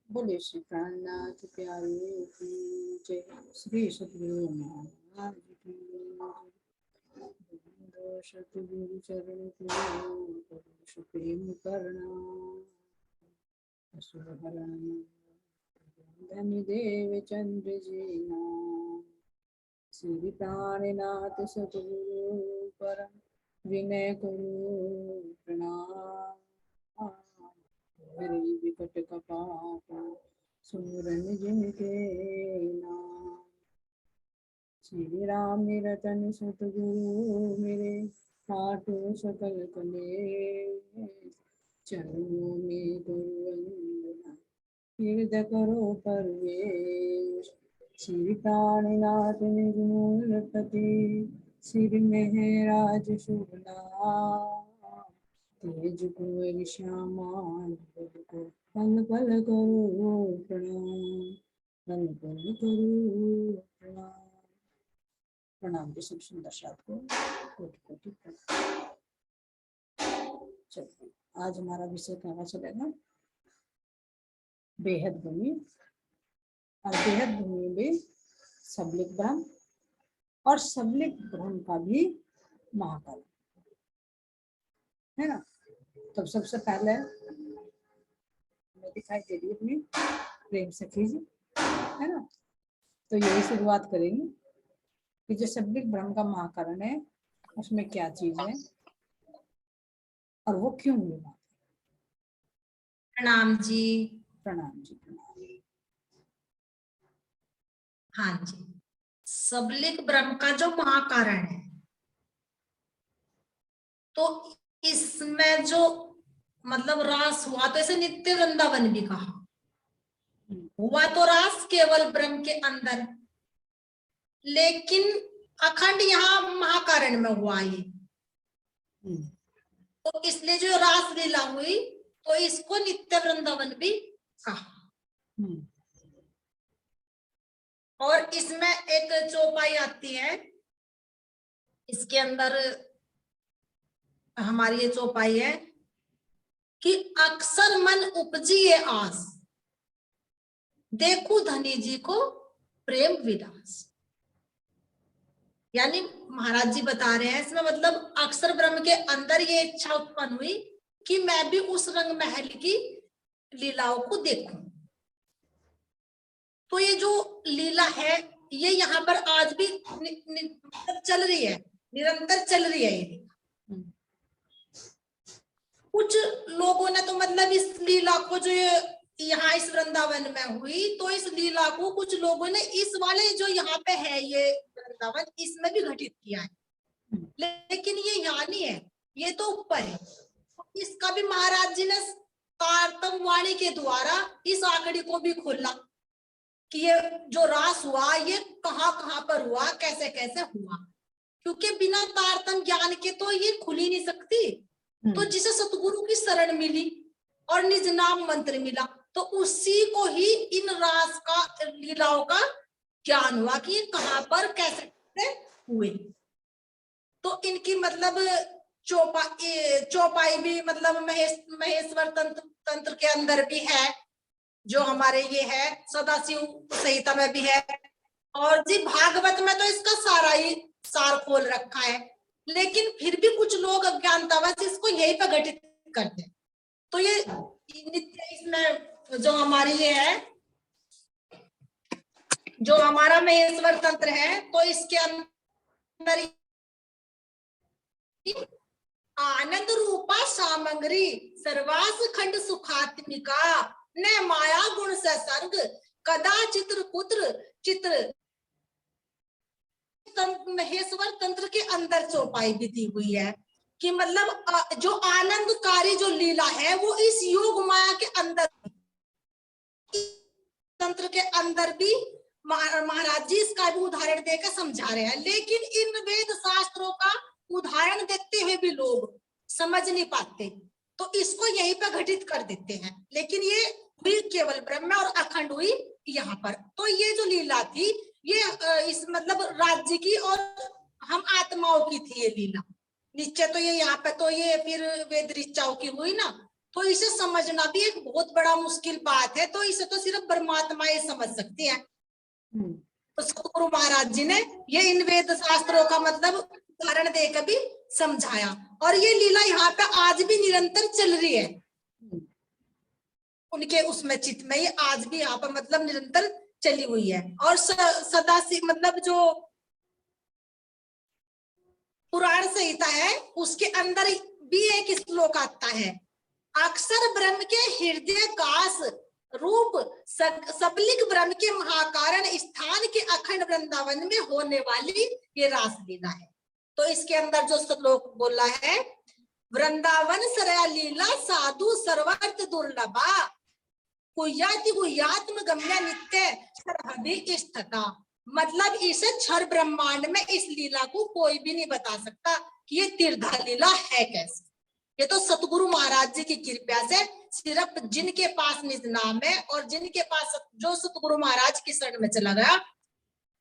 बोले श्री प्राणनाथ प्यारे की जय। श्री सतगुरु महाराज की जय। सतगुरु चरण करोष प्रेम करना असुर हरण धन देव चंद्र जीना। श्री प्राणनाथ सतगुरु परम विनय करो प्रणाम। हरि विकट कपाट सुरन जिनके नाम। श्री राम रतन सतगुरु मेरे पाटो सकल कले। चरणों में गुरु वंदना हृदय करो परवेश। श्री प्राणनाथ निर्मूलपति सिर मेहराज शुभ नाम। तेज कुंवर श्यामा को पल पल करो प्रणाम। पल पल करो प्रणाम। प्रणाम के सब सुंदर साथ को कोटि कोटि प्रणाम। चलिए आज हमारा विषय कहाँ चलेगा? बेहद भूमि। और बेहद भूमि में सबलिक ब्रह्म और सबलिक ब्रह्म का भी महाकाल है ना। तब सबसे पहले दिखाई दे रही अपनी प्रेम सखी जी है ना। तो यही शुरुआत करेंगे कि जो सबलिक ब्रह्म का महाकरण है उसमें क्या चीज है और वो क्यों हुआ। प्रणाम जी। प्रणाम जी प्रणाम। हाँ जी, सबलिक ब्रह्म का जो महाकारण है, तो इसमें जो मतलब रास हुआ, तो इसे नित्य वृंदावन भी कहा। हुआ तो रास केवल ब्रह्म के अंदर, लेकिन अखंड यहाँ महाकारण में हुआ ये। तो इसलिए जो रास लीला हुई तो इसको नित्य वृंदावन भी कहा। और इसमें एक चौपाई आती है, इसके अंदर हमारी ये चौपाई है कि अक्सर मन उपजिए आस, देखू धनी जी को प्रेम विलास। यानी महाराज जी बता रहे हैं इसमें मतलब अक्सर ब्रह्म के अंदर ये इच्छा उत्पन्न हुई कि मैं भी उस रंग महल की लीलाओं को देखूं। तो ये जो लीला है ये यहाँ पर आज भी चल रही है, निरंतर चल रही है ये। कुछ लोगों ने तो मतलब इस लीला को जो यहाँ इस वृंदावन में हुई, तो इस लीला को कुछ लोगों ने इस वाले जो यहाँ पे है ये वृंदावन, इसमें भी घटित किया है। लेकिन ये यहाँ नहीं है, ये तो ऊपर है। इसका भी महाराज जी ने तारतम वाणी के द्वारा इस आंकड़ी को भी खोला कि ये जो रास हुआ ये कहाँ कहाँ पर हुआ, कैसे कैसे हुआ। क्योंकि बिना तारतम ज्ञान के तो ये खुल ही नहीं सकती। तो जिसे सतगुरु की शरण मिली और निज नाम मंत्र मिला, तो उसी को ही इन रास का लीलाओं का ज्ञान हुआ कि कहाँ पर कैसे हुए। तो इनकी मतलब चौपाई भी मतलब महेश्वर तंत्र के अंदर भी है, जो हमारे ये है सदाशिव संहिता में भी है, और जी भागवत में तो इसका सारा ही सार खोल रखा है। लेकिन फिर भी कुछ लोग अज्ञानतावश इसको यही पर घटित करते हैं। तो ये नित्य इसमें जो हमारी ये है, जो हमारा महेश्वर तंत्र है, तो इसके अंदर आनंद रूपा सामग्री सर्वास खंड सुखात्मिका न माया गुण से सर्ग कदा चित्र पुत्र चित्र। महेश्वर तंत्र के अंदर चौपाई भी दी हुई है कि मतलब जो आनंदकारी जो लीला है वो इस योग माया के अंदर, तंत्र के अंदर भी महाराज जी इसका भी उदाहरण देकर समझा रहे हैं। लेकिन इन वेद शास्त्रों का उदाहरण देते हुए भी लोग समझ नहीं पाते, तो इसको यहीं पर घटित कर देते हैं। लेकिन ये हुई केवल ब्रह्म और अखंड हुई यहाँ पर। तो ये जो लीला थी ये इस मतलब राज्य की और हम आत्माओं की थी ये लीला। नीचे तो ये यहाँ पे तो ये फिर वेद ऋचाओं की हुई ना, तो इसे समझना भी एक बहुत बड़ा मुश्किल बात है। तो इसे तो सिर्फ परमात्मा ही समझ सकती है। तो सतगुरु महाराज जी ने ये इन वेद शास्त्रों का मतलब उदाहरण देकर भी समझाया। और ये लीला यहाँ पे आज भी निरंतर चल रही है उनके उसमें चित्त में, ये आज भी यहाँ पर मतलब निरंतर चली हुई है। और सदा से मतलब जो पुराण संहिता है उसके अंदर भी एक श्लोक आता है, अक्षर ब्रह्म के हृदय काश रूप सबलिक ब्रह्म के महाकारण स्थान के अखंड वृंदावन में होने वाली ये रासलीला है। तो इसके अंदर जो श्लोक बोला है, वृंदावन सरया लीला साधु सर्वार्थ दुर्लभा गुह्याति गुह्यात्म गम्य नित्य सरहदि स्थिता। मतलब इस क्षर ब्रह्मांड में इस लीला को कोई भी नहीं बता सकता कि ये तीर्था लीला है कैसे। ये तो सतगुरु महाराज जी की कृपा से सिर्फ जिनके पास निज नाम है और जिनके पास जो सतगुरु महाराज की शरण में चला गया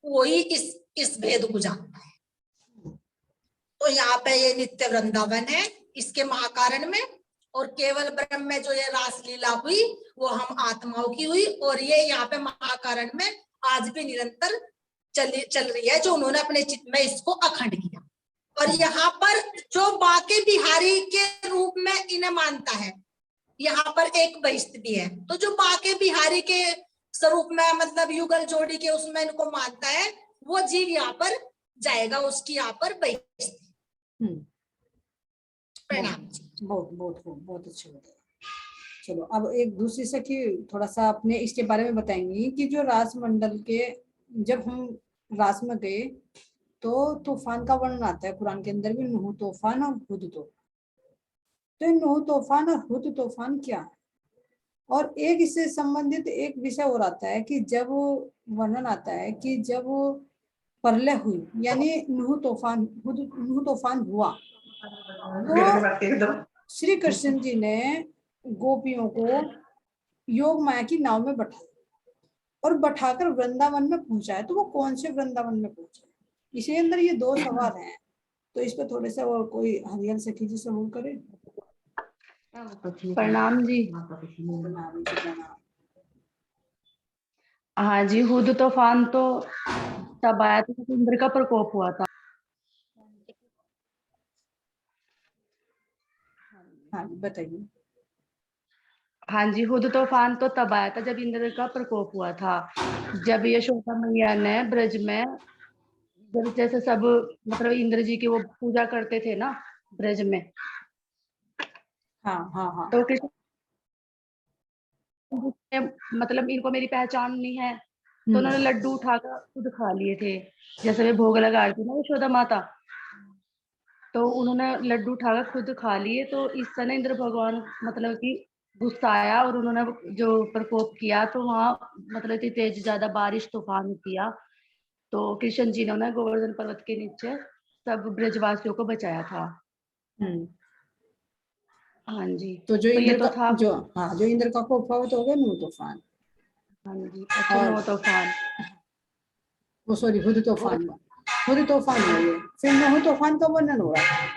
वही इस भेद को जानता है। तो यहाँ पे ये नित्य वृंदावन है इसके महाकारण में, और केवल ब्रह्म में जो ये रासलीला हुई वो हम आत्माओं की हुई, और ये यहाँ पे महाकारण में आज भी निरंतर चल रही है, जो उन्होंने अपने चित्त में इसको अखंड किया। और यहाँ पर जो बाके बिहारी के रूप में इन्हें मानता है, यहाँ पर एक बहिष्ठ भी है। तो जो बाके बिहारी के स्वरूप में मतलब युगल जोड़ी के उसमें इनको मानता है, वो जीव यहाँ पर जाएगा, उसकी यहाँ पर बहिष्ठ। प्रणाम। बहुत बहुत बहुत अच्छे बताया। चलो अब एक दूसरी सखी थोड़ा सा अपने इसके बारे में बताएंगी कि जो रास मंडल के जब हम रास में गए तो तूफान का वर्णन आता है कुरान के अंदर भी, नूह तूफान और हुद तूफान। तो नूह तूफान और हुद तूफान क्या है? और एक इससे संबंधित एक विषय और आता है कि जब वर्णन आता है कि जब प्रलय हुई यानी नूह तूफान हुआ तो श्री कृष्ण जी ने गोपियों को योग माया की नाव में बैठाया और बैठाकर वृंदावन में पहुंचाया। तो वो कौन से वृंदावन में पहुंचे, इसके अंदर ये दो सवाल हैं। तो इस पे थोड़े से और कोई हरियल सखी जी से हो करे। प्रणाम जी। प्रणाम जी प्रणाम। हाँ जी, हुद तूफान तो तब आया था जब इंद्र का प्रकोप हुआ था। हाँ बताइए। हाँ जी, हुद तूफान तो तब आया था जब इंद्र का प्रकोप हुआ था, जब यशोदा मैया ने ब्रज में जब जैसे सब मतलब इंद्र जी की वो पूजा करते थे ना ब्रज में। हाँ हाँ हाँ। तो कृष्ण मतलब इनको मेरी पहचान नहीं है तो उन्होंने लड्डू उठाकर खुद खा लिए थे, जैसे वे भोग लगा रही थी ना यशोदा माता, तो उन्होंने लड्डू उठाकर खुद खा लिए। तो इस समय इंद्र भगवान मतलब कि गुस्सा आया और उन्होंने जो प्रकोप किया, तो वहां मतलब इतनी तेज ज्यादा बारिश तूफान किया। तो कृष्ण जी ने गोवर्धन पर्वत के नीचे सब ब्रजवासियों को बचाया था। हाँ जी। तो जो तो इंद्र ये तो का था जो इंद्र का कोप हुआ तो हो गया नूह तूफान। हाँ जी। अच्छा, नूह तूफान वो सॉरी हुद तूफान हुआ, हुद तूफान हो गया, फिर नूह तूफान का वर्णन हो रहा है।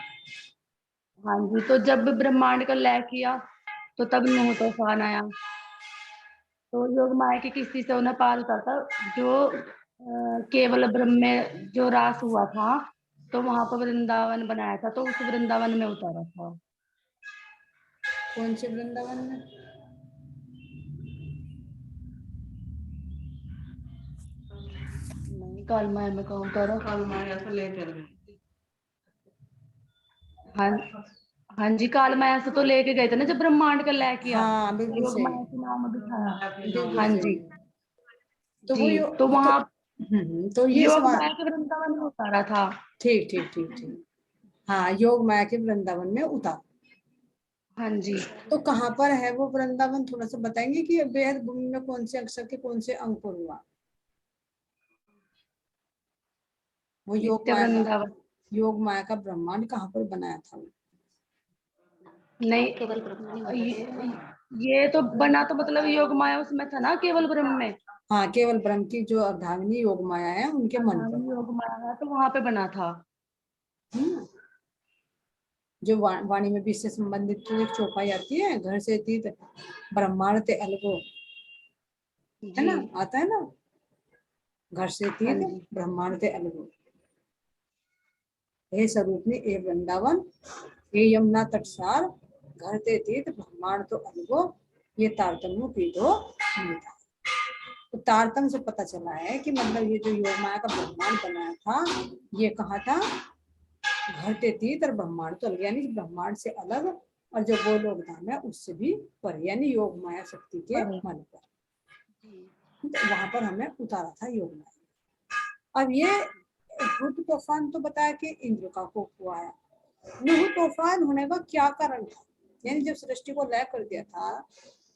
हाँ जी। तो जब ब्रह्मांड का लय किया तो तब नूह तूफान आया। तो योग माया की किस्ती से उन्हें पार उतारता जो केवल ब्रह्म में जो रास हुआ था, तो वहां पर वृंदावन बनाया था, तो उस वृंदावन में उतारा था। कौन से वृंदावन में? नहीं, काल माया में कौन उतारा? काल माया से लेकर हाँ हाँ जी, काल माया से तो लेके गए थे ना जब ब्रह्मांड का लय किया। हाँ बिल्कुल योग सही, माया के नाम में बिठाया। बिल्कुल हाँ सही। जी तो वो जी। तो वहां तो ये योग सवाल माया के वृंदावन में उतारा था। ठीक ठीक ठीक ठीक। हाँ योग माया के वृंदावन में उतार। हाँ जी। तो कहाँ पर है वो वृंदावन, थोड़ा सा बताएंगे कि बेहद भूमि में कौन से अक्षर के कौन से अंक पर हुआ वो नित्य वृंदावन योग माया का ब्रह्मांड कहाँ पर बनाया था वो? नहीं, ये तो बना तो मतलब योग माया उसमें था ना, केवल ब्रह्म में। हाँ केवल ब्रह्म की जो अर्धांगिनी योग माया है उनके मन पर योग माया है तो वहां पे बना था। जो वाणी में भी इससे संबंधित तो एक चौपाई आती है, घर से अतीत ब्रह्मांड ते अलगो, है ना, जी आता है ना, घर से हाँ अतीत जी ब्रह्मांड ते अलगो, हे स्वरूपनी ए वृंदावन, हे यमुना तटसार, घर ते अतीत ब्रह्मांड तो अलगो, ये तारतम्य पीठो मीठा। तो तारतम्य से पता चला है कि मतलब ये जो योग माया का ब्रह्मांड बनाया था, ये कहा था घटे तीत और ब्रह्मांड तो अलग, यानी ब्रह्मांड से अलग, और जो गोलोक धाम है उससे भी पर, यानी योग माया शक्ति के पर मन पर, जी तो वहां पर हमें उतारा था योग माया। अब ये भूत तूफान तो बताया कि इंद्र का कोप हुआ है, नूह तूफान होने का क्या कारण था, यानी जब सृष्टि को लय कर दिया था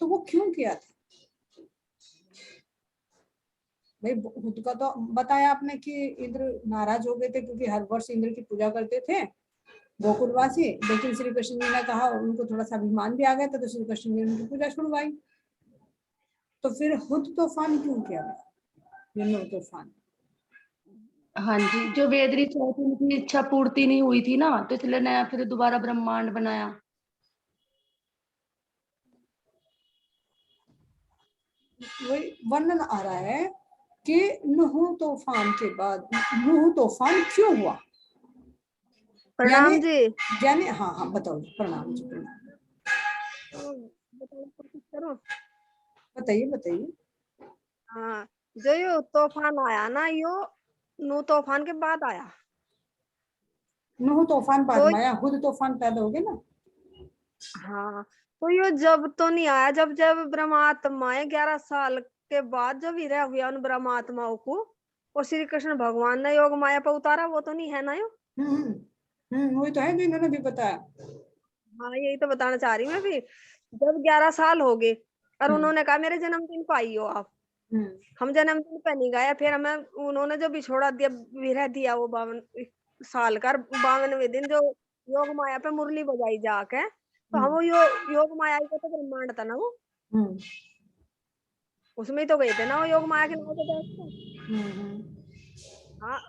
तो वो क्यों किया था। भाई भूत का तो बताया आपने कि इंद्र नाराज हो गए थे क्योंकि हर वर्ष इंद्र की पूजा करते थे गोकुलवासी, लेकिन श्री कृष्ण जी ने कहा, उनको थोड़ा सा अभिमान भी आ गया था, तो श्री कृष्ण जी ने उनकी पूजा छुड़वाई। तो फिर हुद तूफान क्यों किया गया, ये तूफान। हाँ जी, जो वेद ऋषि थे उनकी इच्छा पूर्ति नहीं हुई थी ना, तो इसलिए नया फिर दोबारा ब्रह्मांड बनाया। वही वर्णन आ रहा है कि नूह तूफान के बाद नूह तूफान क्यों हुआ, प्रणाम यानी जी। यानी हाँ हाँ बताओ, प्रणाम जी प्रणाम, तो बताने की कोशिश करो। बताइए बताइए। हाँ, जो यो तूफान आया ना, यो नू तूफान के बाद आया। नूह तूफान बाद तो में आया, हुद तूफान पहले हो गया ना। हाँ, तो यो जब तो नहीं आया, जब जब ब्रह्मात्माएं 11 साल के बाद जब विरह हुआ उन ब्रह्मात्माओं को, और श्री कृष्ण भगवान ने योग माया पर उतारा, वो तो नहीं है ना यो। वही तो है जो इन्होंने भी बताया। हाँ, यही तो बताना चाह रही मैं भी। जब 11 साल हो गए और हम्म उन्होंने कहा मेरे जन्मदिन पर आई हो आप, हम्म हम जन्मदिन पे नहीं गए, फिर हमें उन्होंने जो बिछोड़ा दिया, विरह दिया, वो 52 साल का, 52वें दिन जो योग माया पे मुरली बजाई जाके, तो हम वो योग माया का तो ब्रह्मांड था ना वो, हम्म उसमें ही तो गए थे ना वो योग माया के नाव पे बैठ के। हम्म हाँ,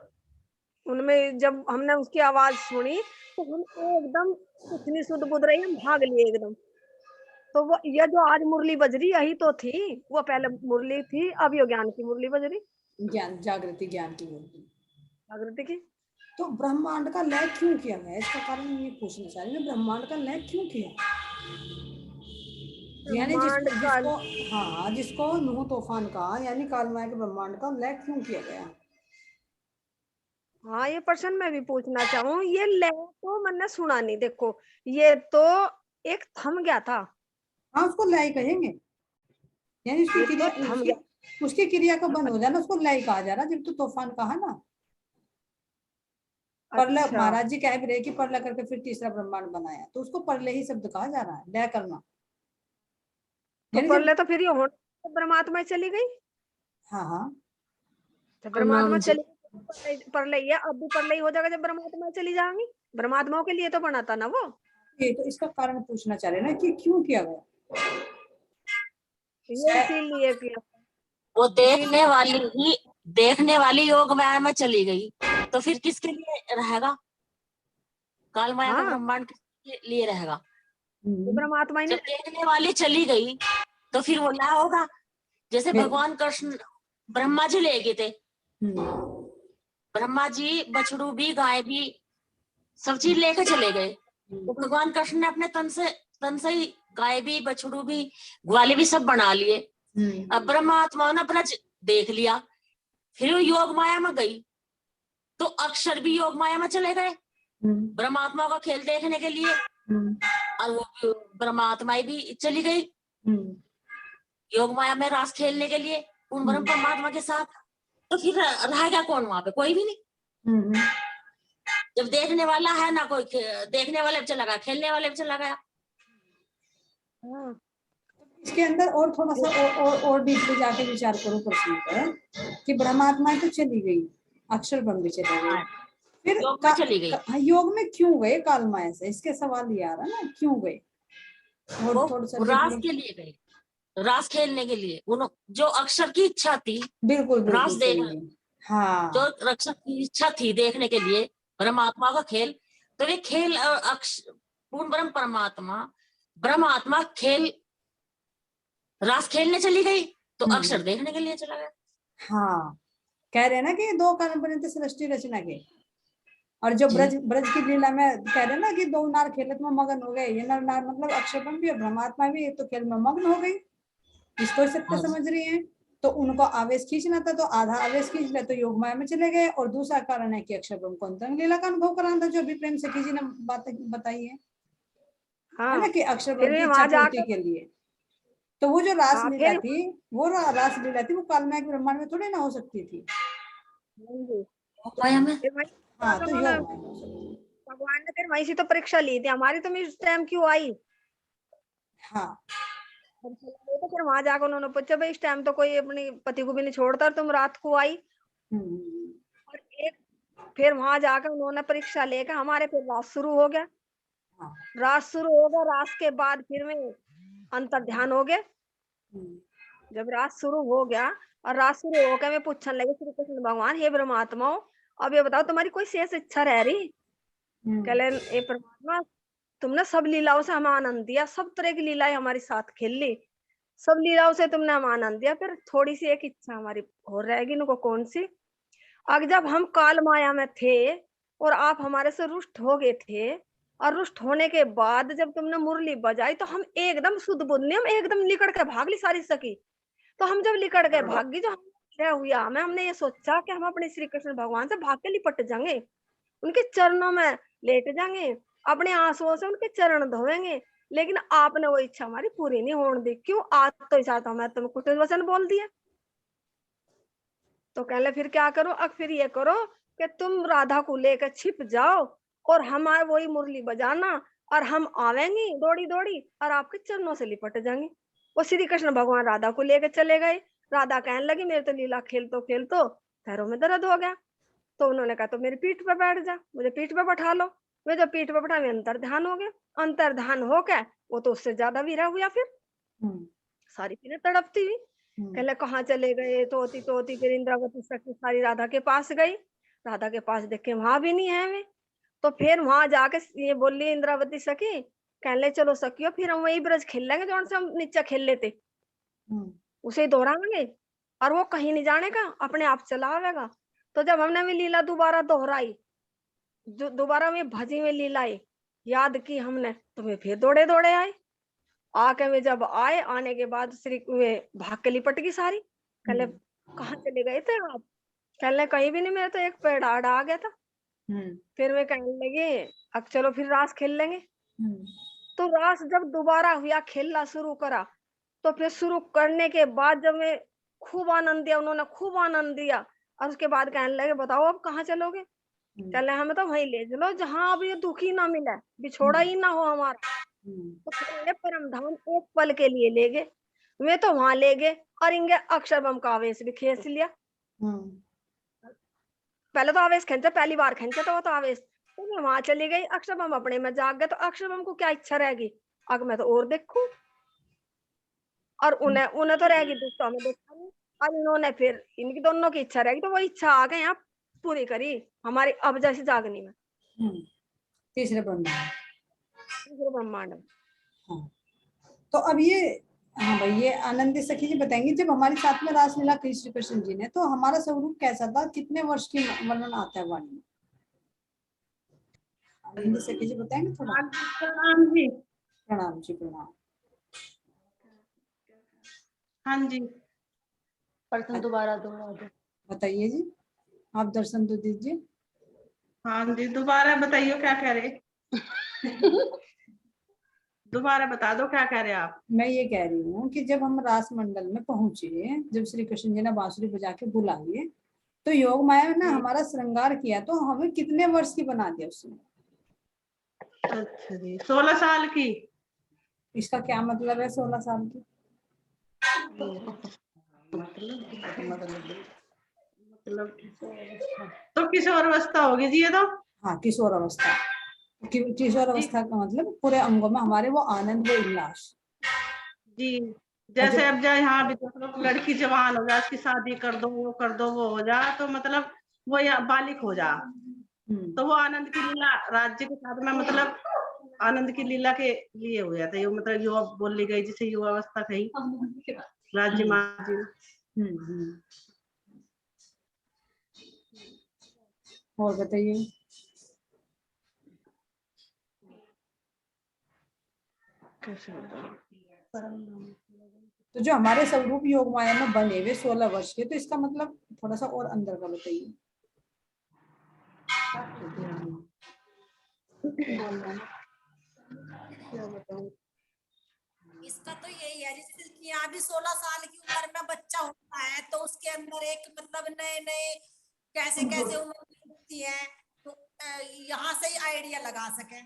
उनमें जब हमने उसकी आवाज सुनी तो हम एकदम इतनी शुद्ध बुद्ध रही, हम भाग लिए एकदम। तो वो ये जो आज मुरली बज रही यही तो थी, वो पहले मुरली थी, अब यो ज्ञान की मुरली बज रही, ज्ञान जागृति ज्ञान की होगी। जागृति की। तो ब्रह्मांड का लय क्यों किया गया, इसका कारण ये पूछना चाह रही हूँ, ब्रह्मांड का लय क्यों किया, यानी ब्रह्मांड जिसको का, जिसको हाँ जिसको नूह तूफान कहा, यानी काल माया के ब्रह्मांड का लय क्यों किया गया। हाँ, ये प्रश्न मैं भी पूछना चाहूँ। ये लय तो मैंने सुना नहीं, देखो ये तो एक थम गया था, हाँ उसको लय कहेंगे, यानी उसकी ये तो क्रिया थम उसकी गया। उसकी क्रिया का बंद हो जाना, उसको लय कहा जा रहा, जब तो तूफान कहा ना। परलय, अच्छा, महाराज जी कह भी रहे कि परलय करके फिर तीसरा ब्रह्मांड बनाया, तो उसको परलय ही शब्द कहा जा रहा है, लय करना, तो यानी जब प्रलय तो फिर ये हो, तो परमात्मा चली गई, हाँ हाँ तो प्रणाम परमात्मा जी। चली गई, प्रलय है, अब भी प्रलय हो जाएगा जब परमात्मा चली जाएंगी। परमात्माओं के लिए तो बना था ना वो, ये तो इसका कारण पूछना चाह रहे ना कि क्यों किया गया। ये इसीलिए किया, वो इसीलिए। देखने वाली योग माया में चली गई, तो फिर किसके लिए रहेगा, काल माया का हाँ, ब्रह्मांड किसके लिए रहेगा। वो परमात्मा ही जब नहीं। देखने वाली चली गई तो फिर वो क्या होगा, जैसे भगवान कृष्ण ब्रह्मा जी ले गए थे, ब्रह्मा जी बछड़ू भी गाय भी सब चीज लेकर चले गए, तो भगवान कृष्ण ने अपने तन से ही गाय भी बछड़ू भी ग्वाले भी सब बना लिए। अब ब्रह्मात्मा ने अपना देख लिया, फिर वो योग माया में गई, तो अक्षर भी योग माया में चले गए ब्रह्मात्मा का खेल देखने के लिए, और वो ब्रह्मात्मा भी चली गई योग माया में रास खेलने के लिए उन ब्रह्म परमात्मा के साथ। तो फिर रह गया कौन वहां पे, कोई भी नहीं। जब देखने वाला है ना कोई, देखने वाले भी चला गया, खेलने वाले भी चला गया। इसके अंदर और थोड़ा सा और डीपली जाके विचार करो प्रश्न पर कि ब्रह्मात्मा तो चली गई, अक्षर ब्रह्म भी चले गए, फिर योग में चली गई, योग में क्यों गए काल माया से, इसके सवाल ये आ रहा ना, क्यों गए। और थोड़ा सा रास के लिए गई, रास खेलने के लिए, जो अक्षर की इच्छा थी, बिल्कुल रास बिल्कुल देखना, सही है। हाँ जो अक्षर की इच्छा थी देखने के लिए ब्रह्मात्मा का खेल, तो ये खेल पूर्ण ब्रह्म परमात्मा ब्रह्म आत्मा रास खेलने चली गई तो अक्षर देखने के लिए चला गया। हाँ, कह रहे हैं ना कि 2 कारण बने थे सृष्टि रचना के। और जो ब्रज की लीला में कह रहे हैं ना कि 2 नार खेलत में मगन हो गए, ये नर नार मतलब अक्षरब्रह्म भी और परमात्मा भी तो खेल में मग्न हो गई, इसको सत्य समझ रही है। तो उनको आवेश खींचना था तो आधा आवेश खींच ले तो योग माया में चले गए। और दूसरा कारण है कि अक्षरब्रह्म को अंतरंग लीला का अनुभव कराना था, जो अभी प्रेम सखी जी ने बात बताई है हाँ, ना, कि फिर अक्षरब्रह्म की वे इच्छा वहां पूर्ति जाकर के लिए। तो वो जो रासलीला फिर थी, वो रासलीला थी, वो कालमय के ब्रह्मांड में थोड़ी ना हो सकती थी। माया में फिर वहीं हाँ, तो उन्होंने योग माया हो सकती थी। भगवान ने फिर वहीं से तो परीक्षा ली थी हमारी, तुम इस टाइम क्यों आई। हाँ, तो फिर वहां जाकर उन्होंने पूछा भाई इस टाइम तो कोई अपने पति को भी नहीं छोड़ता और तुम रात को आई। और एक फिर वहां जाकर उन्होंने परीक्षा लेकर हमारे फिर रात शुरू हो गया। हाँ, रात शुरू हो गया, रात के बाद फिर में अंतर ध्यान हो गए। जब रात शुरू हो गया और रात शुरू होकर मैं पूछने लगी श्री कृष्ण भगवान, हे परमात्मा अब ये बताओ तुम्हारी कोई शेष इच्छा रह रही। कहले हे परमात्मा तुमने सब लीलाओं से हमें आनंद दिया, सब तरह की लीलाएं हमारे साथ खेल ली, सब लीलाओं से तुमने हमें आनंद दिया, फिर थोड़ी सी एक इच्छा हमारी हो रहेगी, उनको कौन सी। अगर जब हम काल माया में थे और आप हमारे से रुष्ट हो गए थे और रुष्ट होने के बाद जब तुमने मुरली बजाई तो हम एकदम शुद्ध बुद्ध नहीं, हम एकदम लिकड़ के भाग ली सारी सखी। तो हम जब लिकड़ गए भागी जो हम हुआ हमें, हमने ये सोचा कि हम अपने श्री कृष्ण भगवान से भाग के लिपट जाएंगे, उनके चरणों में लेट जाएंगे, अपने आंसुओं से उनके चरण धोएंगे। लेकिन आपने वो इच्छा हमारी पूरी नहीं होने दी। क्यों? आज तो इच्छा था, मैं तुम्हें कुछ वचन बोल दिया। तो कहले फिर क्या करो, अब फिर ये करो कि तुम राधा को लेकर छिप जाओ और हमारे वही मुरली बजाना और हम आवेंगे दौड़ी दौड़ी और आपके चरणों से लिपट जाएंगे। वो श्री कृष्ण भगवान राधा को लेकर चले गए। राधा कहने लगी मेरे तो लीला खेलतो खेलतो पैरों में दर्द हो गया। तो उन्होंने कहा तो मेरी पीठ पे बैठ जा, मुझे पीठ पे बैठा लो। वे जब पीठ पे बैठा मैं अंतर ध्यान हो गया। अंतर ध्यान हो गया वो तो उससे ज्यादा वीरा हुआ। फिर सारी पीने तड़पती हुई कहले कहाँ चले गए। तोती तोती फिर इंद्रावती सखी सारी राधा के पास गई। राधा के पास देखे वहां भी नहीं है वे। तो फिर वहां जाके ये बोली इंद्रावती सखी, कहले चलो सखियो फिर हम वही ब्रज खेल लेंगे जो से हम नीचे खेल लेते, उसे दोहराएंगे और वो कहीं नहीं जाने का, अपने आप चला आवेगा। तो जब हमने भी लीला दोबारा दोहराई, जो दोबारा में भजी में लीलाई याद की हमने, तो वे फिर दौड़े दौड़े आए। आके वे जब आए, आने के बाद श्री वे भाग के लिपट गई सारी। कहले कहाँ चले गए थे आप? कहले कहीं भी नहीं, मेरा तो एक पेड़ आड़ा आ गया था। फिर वे कहने लगे अब चलो फिर रास खेल लेंगे। तो रास जब दोबारा हुआ खेलना शुरू करा, तो फिर शुरू करने के बाद जब मैं खूब आनंद दिया, उन्होंने खूब आनंद दिया। और उसके बाद कहने लगे बताओ अब कहाँ चलोगे? कहले हमें तो वहीं ले चलो जहाँ अब ये दुखी ना मिले, बिछोड़ा ही ना हो हमारा। तो फिर परम धाम एक पल के लिए ले गए। वे तो वहां ले गए और इनके अक्षरब्रह्म का आवेश भी खींच लिया। पहले तो आवेश खींचा, पहली बार खींचा तो वो तो आवेश। तो मैं वहां चली गई, अक्षरब्रह्म अपने में जाग गए। तो अक्षरब्रह्म को क्या इच्छा रहेगी अब मैं तो और देखूं, और उन्हें तो रहेगी दूसरा में देखा नहीं। और इन्होंने फिर इनकी दोनों की इच्छा रहेगी, तो वो इच्छा आ गई यहाँ पूरी करी हमारी अब जैसी जागनी में तीसरे ब्रह्मांड में। हाँ, तो अब ये हाँ भाई, ये आनंदी सखी जी बताएंगे जब हमारे साथ में रासलीला की श्री कृष्ण जी ने, तो हमारा स्वरूप कैसा था, कितने वर्ष की वर्णन आता है वाणी में? आनंदी सखी जी बताएंगे थोड़ा। प्रणाम जी। प्रणाम जी, प्रणाम। हाँ जी, पर्सन दोबारा दोहरा दो। बताइए जी, आप दर्शन तो दीजिए। हाँ जी, दोबारा बताइए क्या कह रहे। दोबारा बता दो क्या कह रहे आप। मैं ये कह रही हूँ कि जब हम रास मंडल में पहुंचे, जब श्री कृष्ण जी ने बांसुरी बजा के बुला लिए, तो योग माया ने हमारा श्रृंगार किया, तो हमें कितने वर्ष की बना दिया उसने? अच्छा जी, 16 साल की। इसका क्या मतलब है 16 साल की? मतलब तो किशोर अवस्था होगी जी ये तो। हाँ, किशोर अवस्था। किशोर अवस्था का मतलब पूरे अंगों में हमारे वो आनंद, वो उल्लास जी। जैसे अब जाए यहाँ भी तो लड़की जवान हो जाए, उसकी शादी कर दो, वो कर दो, वो हो जा, तो मतलब वो या बालिक हो जा, तो वो आनंद की लीला राज्य के साथ में मतलब आनंद की लीला के लिए हुआ था ये, मतलब युवा बोली गई जिसे युवावस्था कही राज्य माँ जी ने। और बताइए। तो जो हमारे स्वरूप योग माया में बने हुए 16 वर्ष के, तो इसका मतलब थोड़ा सा और अंदर का बताइए। इसका तो यही है, जैसे कि यहाँ भी 16 साल की उम्र में बच्चा होता है तो उसके अंदर एक मतलब नए नए कैसे कैसे उम्र होती है, तो यहाँ से ही आइडिया लगा सके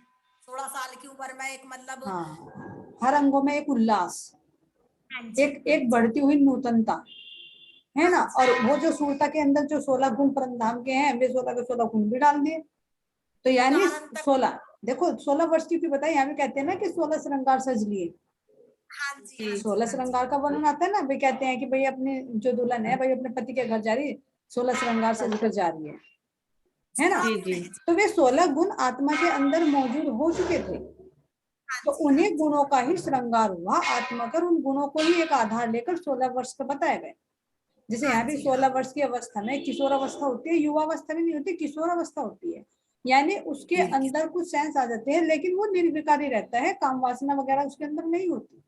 16 साल की उम्र में एक मतलब हाँ, हर अंगों में एक उल्लास, हाँ जी, एक बढ़ती हुई नूतनता है ना। और वो जो सूरता के अंदर जो 16 गुण परमधाम के हैं, वे 16 के 16 गुण भी डाल दिए। तो यानी उदाहरण तक 16, देखो 16 वर्ष की बताइए, यहाँ पे कहते हैं ना कि 16 श्रृंगार सज लिए। हाँ जी, हाँ जी, 16 श्रृंगार का वर्णन आता है ना, वे कहते हैं कि भाई अपने जो दुल्हन है भाई अपने पति के घर जा रही है, 16 श्रृंगार सज कर जा रही है ना। 16 जी गुण जी है जी, तो वे 16 गुण आत्मा के अंदर मौजूद हो चुके थे। हाँ तो जी, उन्हीं गुणों का ही श्रृंगार हुआ आत्मा कर, उन गुणों को ही एक आधार लेकर 16 वर्ष का बताया गया। जैसे यहाँ भी 16 वर्ष की अवस्था में किशोर अवस्था होती है, युवा अवस्था भी नहीं होती, किशोर अवस्था होती है। यानी उसके अंदर कुछ सेंस आ जाते हैं, लेकिन वो निर्विकारी रहता है, काम वासना वगैरह उसके अंदर नहीं होती।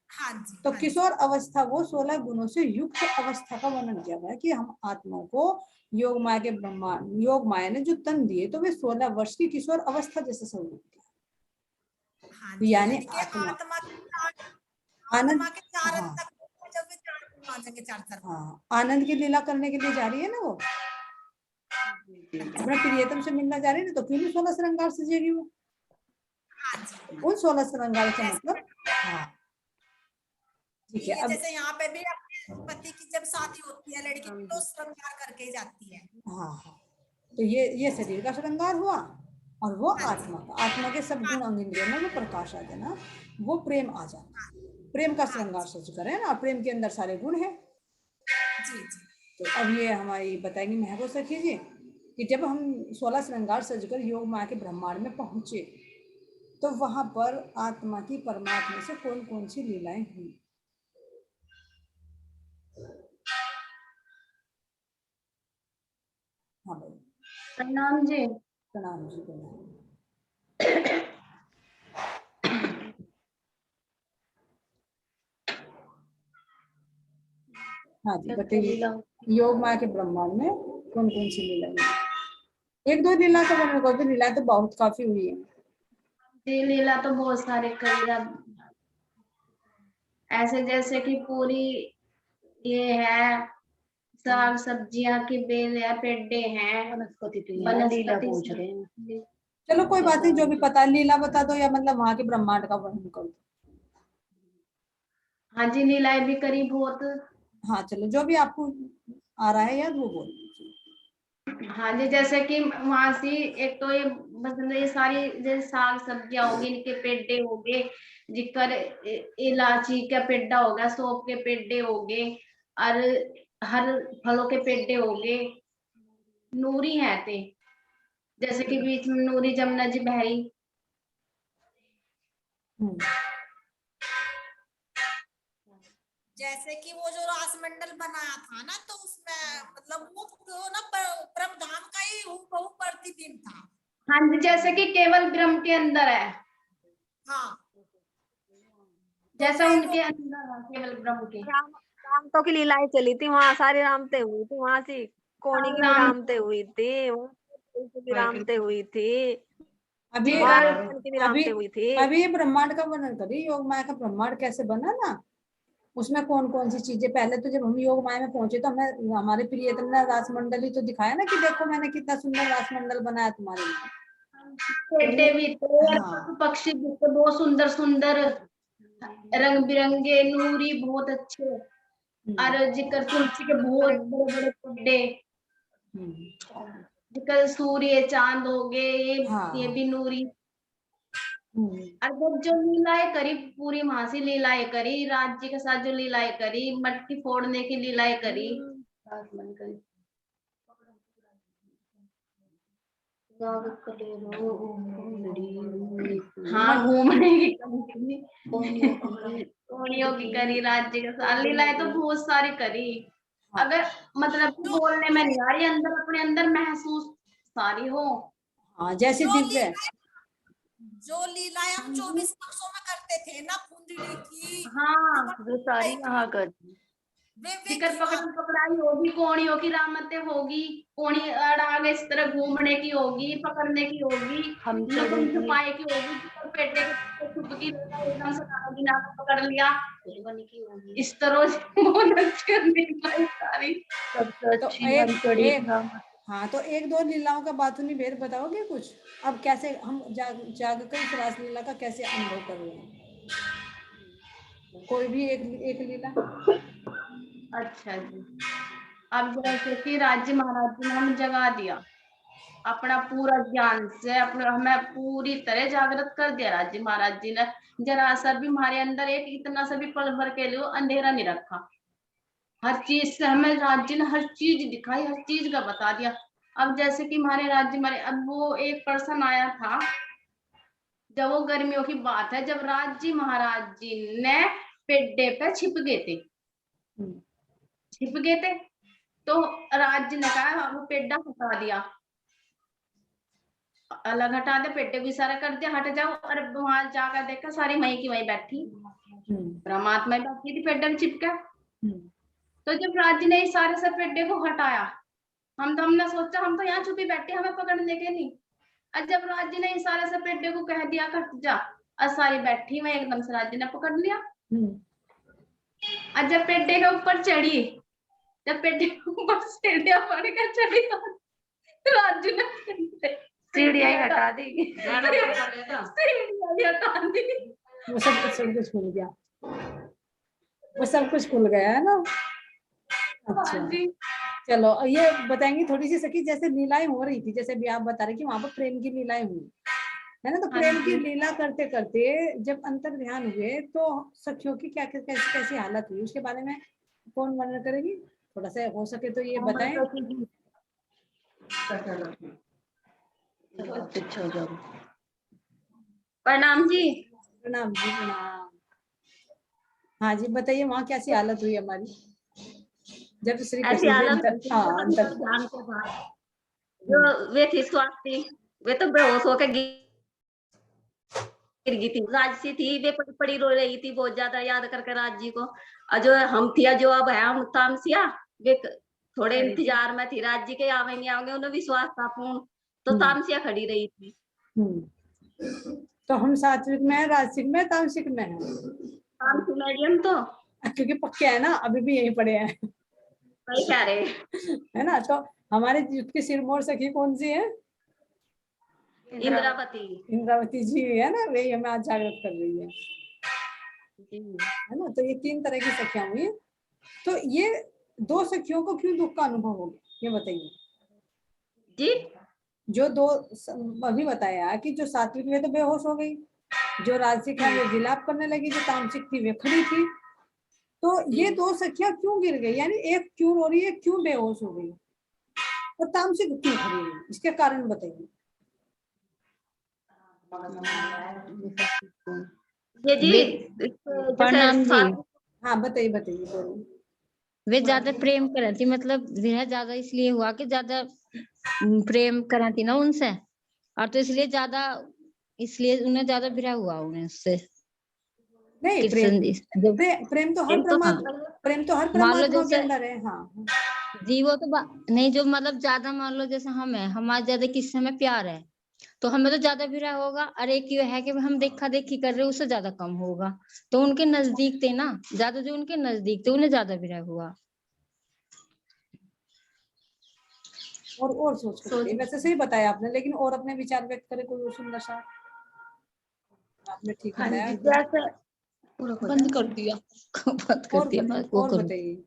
हाँ जी, तो हाँ जी, किशोर अवस्था वो 16 गुणों से युक्त अवस्था का वर्णन किया गया कि हम आत्मा को योग माया के ब्रह्मांड, योग माया ने जो तन दिए, तो वे 16 वर्ष की किशोर अवस्था जैसे स्वरूप किया। हाँ तो जी, यानी यानी कि आत्मा आत्मा आनंद, के चार अंत हाँ तक जब वे चार गुण मांगेंगे, चार चार गुण। हाँ, आनंद की लीला करने के लिए जा रही है ना वो, अपने प्रियतम से मिलना जा रही है ना, तो क्यों नहीं 16 श्रृंगार सजेगी वो। हाँ जी, उन 16 श्रृंगार से जैसे मतलब, हाँ ठीक है। ये अब जैसे यहाँ पे भी अपने पति की जब शादी होती है लड़की की, तो श्रृंगार करके ही जाती है। हाँ हाँ, तो ये शरीर का श्रृंगार हुआ, और वो हाँ जी, आत्मा का, आत्मा के सब गुण अंग इंद्रियों में वो प्रकाश आ जाना, वो प्रेम आ जाना, प्रेम का हाँ श्रृंगार जी, सज कर, है ना। प्रेम के अंदर सारे गुण हैं। जी जी, तो अब ये हमारी बताएंगी महबूब सखी जी कि जब हम 16 श्रृंगार सजकर योग माया के ब्रह्मांड में पहुंचे, तो वहां पर आत्मा की परमात्मा से कौन कौन सी लीलाएं हुई। हाँ भाई, प्रणाम जी। प्रणाम जी, प्रणाम। हाँ जी बताइए, योग माया के ब्रह्मांड में कौन कौन सी लीला हुई। एक दो लीला तो मैंने कहा, लीला तो बहुत काफी हुई है। जी लीला तो बहुत सारे करेगा, ऐसे जैसे कि पूरी ये है, साग सब्जियां की बेल है, पेड्डे हैं, वनस्पति। चलो कोई बात नहीं, जो भी पता है लीला बता दो, या मतलब वहां के ब्रह्मांड का वर्णन कर दो। हाँ जी लीलाएं भी करी बहुत। हाँ चलो, जो भी आपको आ रहा है याद वो बोल दीजिए। हाँ जी जैसे कि वहां से एक तो ये मतलब ये सारी जैसे साग सब्जियां होगी, इनके पेड्डे हो गए, जिकर इलायची का पेड्डा हो गया, सौंफ के पेड्डे हो गए, और हर फलों के पेड्डे हो गए, नूरी है थे, जैसे कि बीच में नूरी जमुना जी बहरी। जैसे कि वो जो रासमंडल बनाया था ना, तो उसमें मतलब वो ना परमधाम का ही हूबहू प्रतिबिंब था। हाँ जी जैसे कि केवल ब्रह्म के अंदर है, हाँ, तो जैसा फिर वो उनके अंदर है केवल ब्रह्म के। राम रामतों की लीलाएं चली थी वहां, सारी रामते हुई थी वहां से, कोणी की भी राम रामते हुई थी, वहाँ की भी रामते हुई थी, अभी जी वहां कर कृष्ण की भी अभी रामते हुई थी। अभी ये ब्रह्मांड का वर्णन करिए, योग माया का ब्रह्मांड कैसे बना ना, उसमें कौन कौन सी चीजें। पहले तो जब हम योग माया में पहुंचे तो हमें हमारे प्रियतम ने रासमंडल ही तो दिखाया ना, कि देखो मैंने कितना सुंदर रासमंडल बनाया तुम्हारे लिए। पेड्डे भी थे और हाँ, पशु पक्षी भी थे, बहुत सुंदर सुंदर रंग बिरंगे नूरी बहुत अच्छे, और जिकर तुलसी के बहुत बड़े बड़े पेड्डे, जिकर सूर्य चांद हो गए, ये हाँ, भी नूरी। और जब जो लीलाएं करी पूरी वहां से लीलाएं करी, राज जी के साथ जो लीलाएं करी, मटकी फोड़ने की लीलाएं करी, हाँ घूमने की कमी कोनियों की करी, राज्य के साथ लीलाएं तो बहुत सारी करी। अगर मतलब कि बोलने में नहीं आ रही, अंदर अपने अंदर महसूस सारी हो। हाँ जैसे दिव्य, जो लीलाएं हम 24 वर्षों में करते थे ना, कुंडली की, हाँ जो सारी यहाँ कर वे शिकर पकड़न पकड़ाई होगी, कोणियों की रामतें होगी, कोणी अड़ाग इस तरह घूमने की होगी, पकड़ने की होगी, हम लुकन चढ़ेगी। छुपाई की होगी, और पेटे के पीछे छुप की एकदम से नाराजी ना पकड़ लिया इस तरह से बहुत अच्छी करनी चाहिए सारी। सबसे तो अच्छी हम चढ़ी राम। हाँ तो एक दो लीलाओं का बातूनी भेद बताओगे कुछ? अब कैसे हम जाग कर इस रासलीला का कैसे अनुभव कर रहे हैं? कोई भी एक लीला। अच्छा जी, अब जैसे कि राज्य महाराज जी ने हमें जगा दिया अपना पूरा ज्ञान से, अपने हमें पूरी तरह जागृत कर दिया राज्य महाराज जी ने। जरा सर भी हमारे अंदर एक इतना सा भी पल भर के लिए अंधेरा नहीं रखा। हर चीज से हमें राज्य ने हर चीज दिखाई, हर चीज का बता दिया। अब जैसे कि हमारे राज्य में अब वो एक पर्सन आया था, जब वो गर्मियों की बात है, जब राज्य महाराज जी ने पेड्डे पे छिप गए थे तो राज्य ने कहा वो पेड्डा हटा दिया, अलग हटा दे, पेड्डे भी सारा कर दिया, हट जाओ। और वहां जाकर देखा सारी वहीं की वहीं बैठी परमात्मा बैठी थी पेड्डे में चिपका। तो जब राज्य ने इस सारे से पेड्डे को हटाया, हमने सोचा हम तो यहाँ छुपी बैठे, हमें पकड़ने के नहीं। और जब राज्य ने इस सारे से पेड्डे को कह दिया हट जा, और सारी बैठी में एकदम से राज्य ने पकड़ लिया। और जब पेड्डे के ऊपर चढ़ी, जब पेड्डे के ऊपर सीढ़ियां पड़ के चढ़ी, तो राज्य ने सीढ़ियाँ ही हटा दी। सीढ़ियां हटा दी। वो सब कुछ खुल गया, वो सब कुछ खुल गया है ना। अच्छा चलो ये बताएंगे थोड़ी सी सखी, जैसे लीलाएं हो रही थी, जैसे भी आप बता रहे कि वहां पर प्रेम की लीलाएं हुई है ना, तो प्रेम की लीला करते करते जब अंतर ध्यान हुए तो सखियों की क्या कैसी हालत हुई, उसके बारे में कौन वर्णन करेगी? थोड़ा सा हो सके तो ये बताएं। प्रणाम जी। प्रणाम जी प्रणाम। हाँ जी बताइए, वहाँ कैसी हालत हुई हमारी जब श्री ऐसी कृष्ण हालत हाँ जो वे थी स्वाति, वे तो बेहोश होकर गिर गई थी। राजसी थी, वे पड़ी पड़ी रो रही थी बहुत ज्यादा याद करके राज जी को। और जो हम थिया, जो अब है हम तामसिया, वे थोड़े इंतजार में थी राज जी के आवेंगे उन्हें विश्वास था पूर्ण, तो तामसिया खड़ी रही थी। तो हम सात्विक में है, राजसिक में, तामसिक में है? तामसिक मीडियम तो, क्योंकि पक्के है ना, अभी भी यही पड़े हैं। वही कह रहे है ना। तो हमारे युद्ध की सिरमौर सखी कौन सी है? इंद्रावती जी है ना, वही हमें आज जागृत कर रही है ना। तो ये 3 तरह की सखियां हुई। तो ये 2 सखियों को क्यों दुख का अनुभव हो गया, ये बताइए जी। जो 2 अभी बताया कि जो सात्विक वे तो बेहोश हो गई, जो राजसिक है वो विलाप करने लगी, जो तामसिक थी वे खड़ी थी। तो ये 2 सखियां क्यों गिर गई, यानी एक क्यों रो रही है, क्यों बेहोश हो गई, और तामसिक क्यों खड़ी हुई, इसके कारण बताइए। ये जी प्रणाम जी। हाँ बताइए बोलिए। वे ज्यादा प्रेम कर रही थी, मतलब विरह ज्यादा इसलिए हुआ कि ज्यादा प्रेम करा थी ना उनसे, और तो इसलिए उन्हें ज्यादा विरह हुआ उन्हें उससे। नहीं प्रेम तो हर परमात्मा के अंदर है। हाँ जी वो तो नहीं, जो मतलब ज्यादा मान लो जैसे हम है, हमारा ज्यादा किससे हमें प्यार है तो हमें तो ज्यादा विरह होगा, और एक ये है कि हम देखा देखी कर रहे हैं उससे ज्यादा कम होगा। तो उनके नजदीक थे ना ज्यादा, जो उनके नजदीक थे उन्हें ज्यादा विरह हुआ। और सोच वैसे सही बताया आपने, लेकिन और अपने विचार व्यक्त करे कोई सुंदर सा आपने ठीक बताया। बंद कर दिया और बताइए,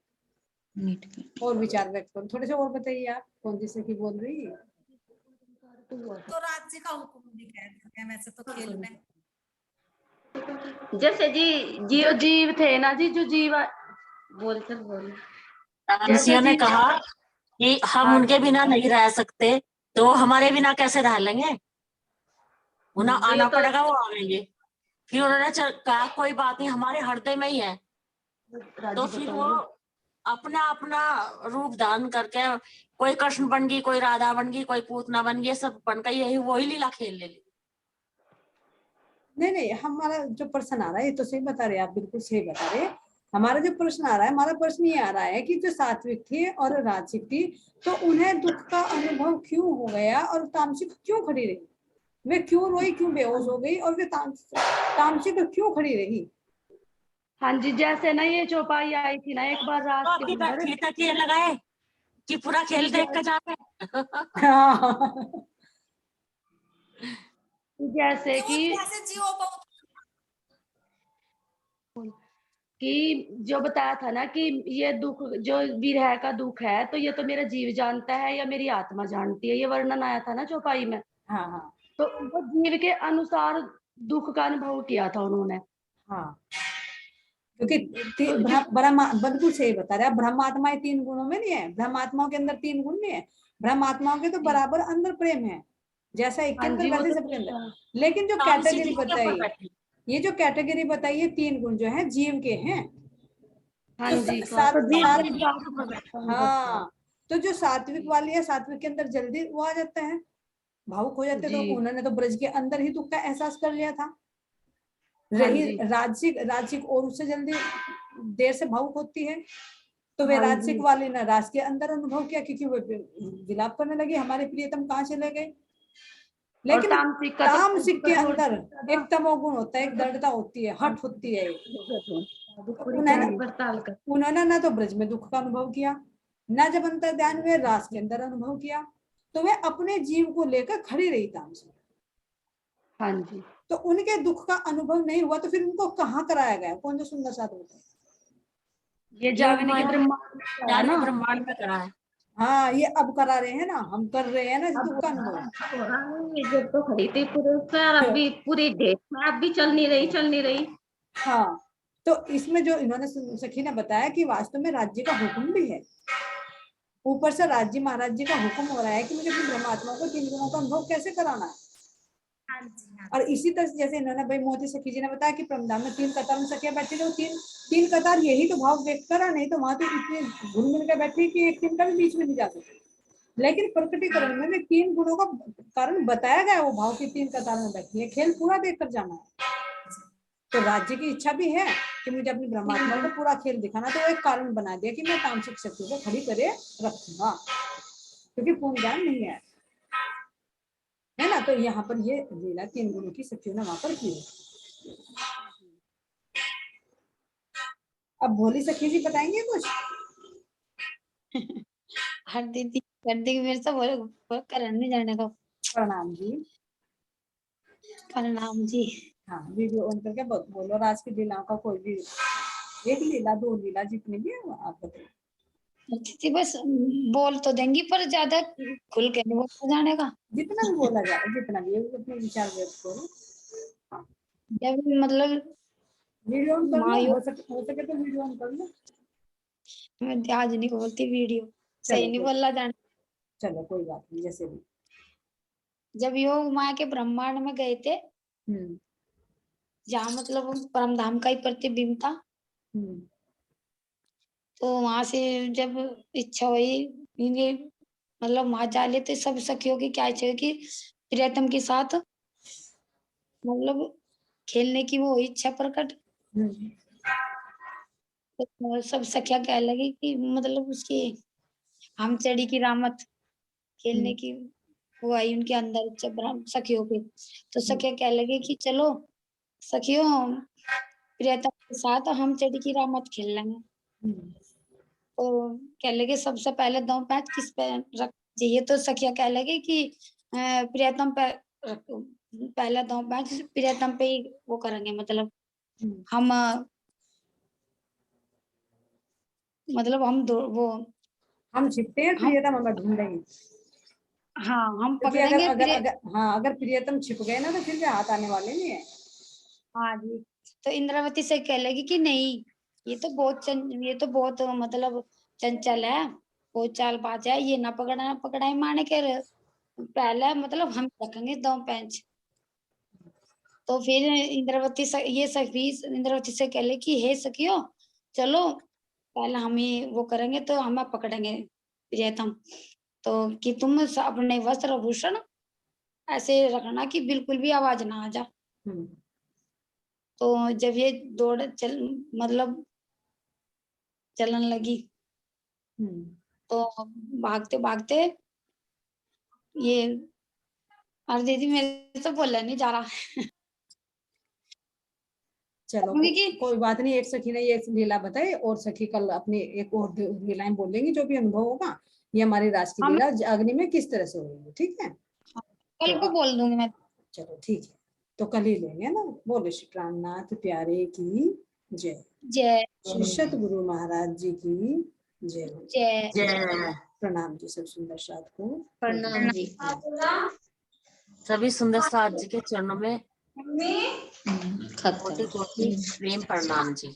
और विचार व्यक्त करो थोड़े से, और बताइए आप कौन सी सखी बोल रही है? तो राज्य का हुक्म भी कह वैसे तो खेल में जैसे जो जीव थे ना जी, जो जीव बोल तामसिया ने कहा कि हम उनके बिना नहीं रह सकते, तो हमारे बिना कैसे रह लेंगे, उन्हें तो ये आना तो पड़ेगा, वो आएंगे। फिर उन्होंने कहा कोई बात नहीं, हमारे हृदय में ही है। तो राजी फिर वो बताइए। अपना अपना रूप धारण करके, कोई कृष्ण बन गई, कोई राधा बन गई, कोई पूतना बन गई, सब बनकर यही वही लीला खेल ले ली। नहीं नहीं, हमारा जो प्रश्न आ रहा है ये तो सही बता रहे हैं आप, बिल्कुल सही बता रहे हैं। हमारा जो प्रश्न आ रहा है, हमारा प्रश्न ये आ रहा है कि जो सात्विक थी और राजसिक थी, तो उन्हें दुख का अनुभव क्यों हो गया और तामसिक क्यों खड़ी रही? वे क्यों रोई, क्यों बेहोश हो गई, और वे तामसिक क्यों खड़ी रही? हाँ जी, जैसे ना ये चौपाई आई थी ना एक बार रात तो के अभी अंदर, बैठी तक ये लगाए कि पूरा खेल देख कर जाते। हाँ। जैसे कि कैसे जीवों को जो बताया था ना कि ये दुख जो विरह का दुख है, तो ये तो मेरा जीव जानता है या मेरी आत्मा जानती है, ये वर्णन आया था ना चौपाई में। हाँ हाँ तो वो जीव के अनुसार दुख का अनुभव किया था उन्होंने। हाँ, क्योंकि तो जिस बिल्कुल सही बता रहे हैं। ब्रह्मात्माएं 3 गुणों में नहीं है, ब्रह्मात्माओं के अंदर 3 गुण नहीं है। ब्रह्मात्माओं के तो बराबर अंदर प्रेम है, जैसा एक के हाँ अंदर जी, वो वैसे तो सबके ठीक है। अंदर। लेकिन जो तामसिक कैटेगरी लोग के ऊपर बताई, बैठी। ये जो कैटेगरी बताई है, 3 गुण जो है जीव के हैं। हाँ तो जी, सात तो जीव सात के द्वार के ऊपर बैठा है बस। हाँ, तो जो सात्विक वाली है, सात्विक के अंदर जल्दी वो आ जाता है, भावुक हो जाते हैं। तो जी उन्होंने तो ब्रज के अंदर ही दुख का एहसास कर लिया था। हाँ रही जी राजसिक और उससे जल्दी देर से भावुक होती है। तो वे हाँ राजसिक जी। वाले ने राज के अंदर अनुभव किया, क्योंकि वो विलाप करने लगे, हमारे प्रियतम कहाँ चले गए। और लेकिन तामसिक का तो तामसिक के कठोर अंदर था एक तमोगुण होता है, एक दृढ़ता होती है, हट होती है। तो पूरी उन्होंने जान पड़ताल कर। उन्होंने ना तो ब्रज में दुख का अनुभव किया, ना जब अंतर ध्यान में रास के अंदर अनुभव किया। तो वे अपने जीव को लेकर खड़ी रही तामसिक। हाँ जी, तो उनके दुख का अनुभव नहीं हुआ, तो फिर उनको कहाँ कराया गया? कौन जो सुंदर साथ होता है? ये योग जागने के माया ब्रह्मांड में क्या है ज्ञान ना। के ब्रह्मांड में करा है। हाँ, ये अब करा रहे हैं ना, हम कर रहे हैं ना इस अब दुख का अनुभव। हो रहा है, ये जब तो खड़ी थी पूरे उसमें, और अभी पूरी डेट में अब भी चल नहीं रही। हाँ, तो इसमें जो इन्होंने सखी ने बताया कि वास्तव में राज्य का हुक्म भी है, ऊपर से राज्य महाराज जी का हुक्म हो रहा है कि मुझे अपनी ब्रह्मात्मा को 3 गुणों का अनुभव कैसे कराना है। हाँ जी हाँ और इसी तरह जैसे इन्होंने भाई मोती सखी जी ने बताया कि प्रमदान में 3 कतार में सखिया बैठी, तो तीन कतार यही तो भाव व्यक्त करा, नहीं तो वहां तो इतने घुल मिल कर बैठी कि एक 3 का भी बीच में नहीं जा सकते। लेकिन प्रकटीकरण में 3 गुणों का कारण बताया गया, वो भाव की 3 कतार में बैठी है, खेल पूरा देख कर जाना है। तो राज्य की इच्छा भी है कि मुझे अपनी ब्रह्मात्मा को पूरा खेल दिखाना, तो वो एक कारण बना दिया कि मैं तामसिक शक्ति को खड़ी करे रखूंगा, क्योंकि पूर्ण ज्ञान नहीं है ना। तो यहाँ पर ये लीला 3 गुणों की शक्तियों ने वहां पर की है। अब भोली सखी जी बताएंगे कुछ? हर दीदी कर देगी मेरे से, वो करने जाने का। प्रणाम जी। प्रणाम जी। हाँ, वीडियो ऑन करके बोलो, राज की लीलाओं का कोई भी एक लीला 2 लीला जितनी भी है आप बताइए। दीदी बस बोल तो देंगी, पर ज्यादा खुल के नहीं बोल जाने का। जितना भी बोला जाए, जितना भी अपने विचार व्यक्त करो। जब मतलब वीडियो ऑन कर लो, मायो हो सके तो वीडियो ऑन कर लो। मैं आज नहीं बोलती, वीडियो सही नहीं बोला जाने। चलो कोई बात नहीं, जैसे भी। जब योग माया के ब्रह्मांड में गए थे, हम्म जहाँ मतलब परमधाम का ही प्रतिबिंब था, हम्म तो वहां से जब इच्छा हुई इनके मतलब वहां जा लेते सब सखियों की, क्या इच्छा हुई कि प्रियतम के साथ मतलब खेलने की वो हुई इच्छा प्रकट। हम्म तो सब सखिया कह लगी कि मतलब उसकी हम चढ़ी की रामत खेलने की वो आई उनके अंदर इच्छा सखियों की। तो सखिया कह लगे कि चलो सखियों, प्रियतम के साथ हम चढ़ी की रामत खेल लेंगे। हम्म तो कह लगे सबसे पहले दांव पैच किस पे रख चाहिए, तो सखिया कह लगे कि प्रियतम पे रखो। पहला दांव पैच प्रियतम पे ही वो करेंगे, मतलब हम मतलब हम दो वो हम छिपते हैं, हम प्रियतम हमें ढूंढेंगे। हाँ हम क्योंकि अगर पकड़ेंगे अगर अगर हाँ, अगर प्रियतम छिप गए ना, तो फिर भी हाथ आने वाले नहीं है। हाँ जी। तो इंद्रावती से कह लगी कि नहीं, ये तो बहुत मतलब चंचल है, बहुत चालबाज है, ये ना पकड़ाए माने के पहले मतलब हम रखेंगे 2 पेंच। तो फिर इंद्रावती ये सखी इंद्रावती से कह ले कि हे सखियो चलो पहले हम ही वो करेंगे तो हमें पकड़ेंगे प्रियतम। तो कि तुम अपने वस्त्र आभूषण ऐसे रखना कि बिल्कुल भी आवाज ना आ जा। तो जब ये दौड़ मतलब चलन लगी तो भागते भागते ये अरे दीदी मेरे तो बोला नहीं जा रहा। चलो कोई बात नहीं, एक सखी ने ये लीला बताई और सखी कल अपनी एक और लीलाएं बोलेंगी जो भी अनुभव होगा। ये हमारी राज की लीला अग्नि में किस तरह से हुई है, ठीक है? कल को बोल दूंगी मैं। चलो ठीक है, तो कल ही लेंगे ना। बोले श्री प्राणनाथ प्यारे की जय। जय श्री सतगुरु महाराज जी की जय। जय जय। प्रणाम जी सब सुंदर साथ को। प्रणाम जी। सभी सुंदर साथ जी के चरणों में खत्म। कोटि कोटि प्रेम प्रणाम जी।